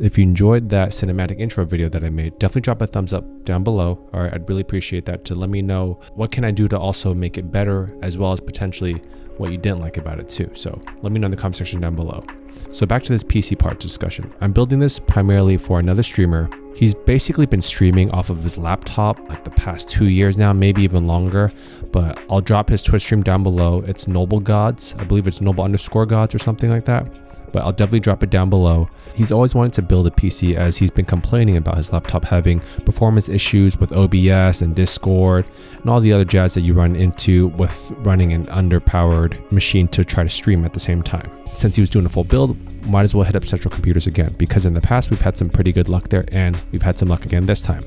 If you enjoyed that cinematic intro video that I made, definitely drop a thumbs up down below. All right, I'd really appreciate that to let me know what can I do to also make it better, as well as potentially what you didn't like about it too. So let me know in the comment section down below. So back to this PC part discussion. I'm building this primarily for another streamer. He's basically been streaming off of his laptop like the past 2 years now, maybe even longer, but I'll drop his Twitch stream down below. It's Noble Gods. I believe it's Noble_Gods or something like that, but I'll definitely drop it down below. He's always wanted to build a PC, as he's been complaining about his laptop having performance issues with OBS and Discord and all the other jazz that you run into with running an underpowered machine to try to stream at the same time. Since he was doing a full build, might as well hit up Central Computers again, because in the past we've had some pretty good luck there, and we've had some luck again this time.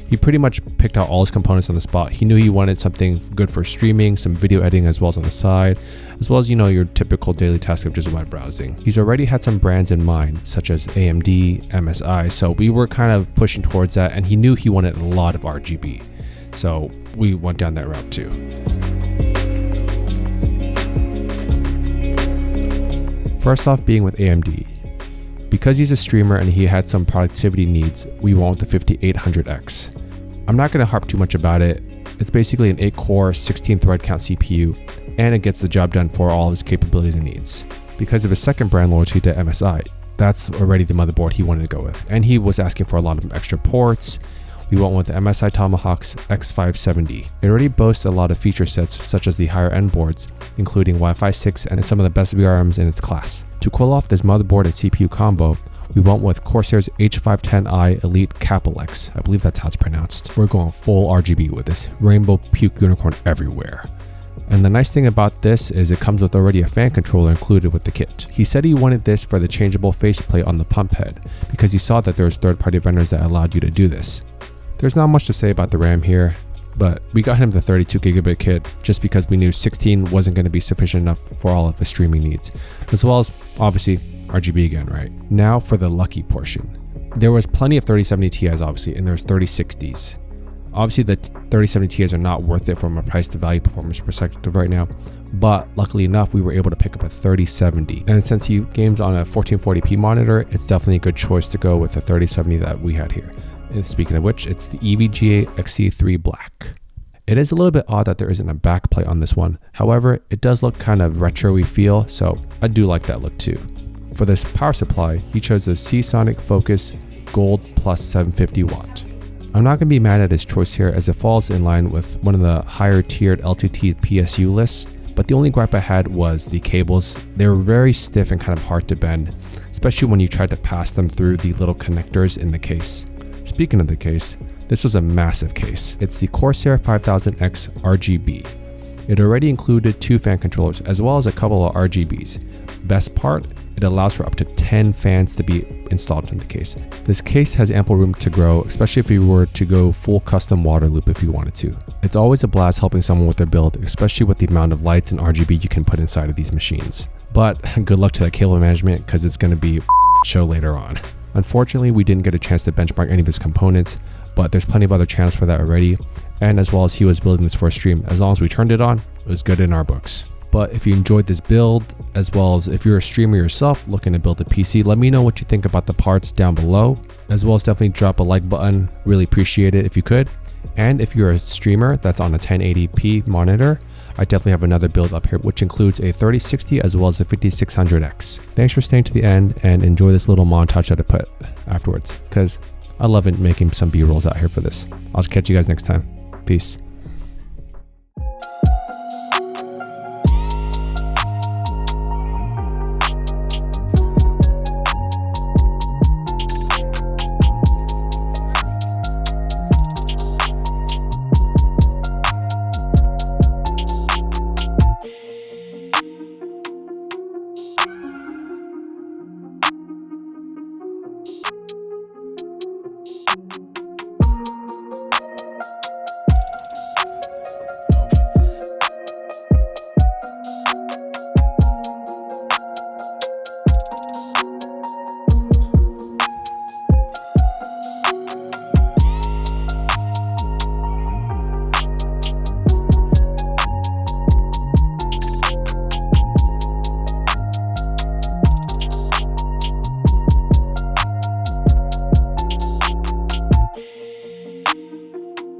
He pretty much picked out all his components on the spot. He knew he wanted something good for streaming, some video editing as well as on the side, as well as, your typical daily task of just web browsing. He's already had some brands in mind, such as AMD, MSI, so we were kind of pushing towards that, and he knew he wanted a lot of RGB. So we went down that route too. First off, being with AMD. Because he's a streamer and he had some productivity needs, we went with the 5800X. I'm not going to harp too much about it. It's basically an 8-core, 16-thread count CPU, and it gets the job done for all of his capabilities and needs. Because of his second brand loyalty to MSI, that's already the motherboard he wanted to go with, and he was asking for a lot of extra ports. We went with the MSI Tomahawk's X570. It already boasts a lot of feature sets such as the higher end boards, including Wi-Fi 6 and some of the best VRMs in its class. To cool off this motherboard and CPU combo, we went with Corsair's H510i Elite Capital X. I believe that's how it's pronounced. We're going full RGB with this, rainbow puke unicorn everywhere. And the nice thing about this is it comes with already a fan controller included with the kit. He said he wanted this for the changeable faceplate on the pump head, because he saw that there was third-party vendors that allowed you to do this. There's not much to say about the RAM here, but we got him the 32 gigabit kit just because we knew 16 wasn't going to be sufficient enough for all of his streaming needs, as well as obviously RGB again, right? Now for the lucky portion. There was plenty of 3070 Ti's obviously, and there's 3060s. Obviously the 3070 Ti's are not worth it from a price to value performance perspective right now, but luckily enough we were able to pick up a 3070, and since he games on a 1440p monitor, it's definitely a good choice to go with the 3070 that we had here. And speaking of which, it's the EVGA XC3 Black. It is a little bit odd that there isn't a backplate on this one. However, it does look kind of retro-y feel, so I do like that look too. For this power supply, he chose the Seasonic Focus Gold Plus 750 watt. I'm not going to be mad at his choice here, as it falls in line with one of the higher tiered LTT PSU lists, but the only gripe I had was the cables. They were very stiff and kind of hard to bend, especially when you tried to pass them through the little connectors in the case. Speaking of the case, this was a massive case. It's the Corsair 5000X RGB. It already included 2 fan controllers as well as a couple of RGBs. Best part, it allows for up to 10 fans to be installed in the case. This case has ample room to grow, especially if you were to go full custom water loop if you wanted to. It's always a blast helping someone with their build, especially with the amount of lights and RGB you can put inside of these machines. But good luck to that cable management, because it's going to be a show later on. Unfortunately, we didn't get a chance to benchmark any of his components, but there's plenty of other channels for that already, and as well as he was building this for a stream, as long as we turned it on, it was good in our books. But if you enjoyed this build, as well as if you're a streamer yourself looking to build a PC, let me know what you think about the parts down below, as well as definitely drop a like button. Really appreciate it if you could. And if you're a streamer that's on a 1080p monitor, I definitely have another build up here, which includes a 3060 as well as a 5600X. Thanks for staying to the end, and enjoy this little montage that I put afterwards, because I love it making some B-rolls out here for this. I'll catch you guys next time. Peace.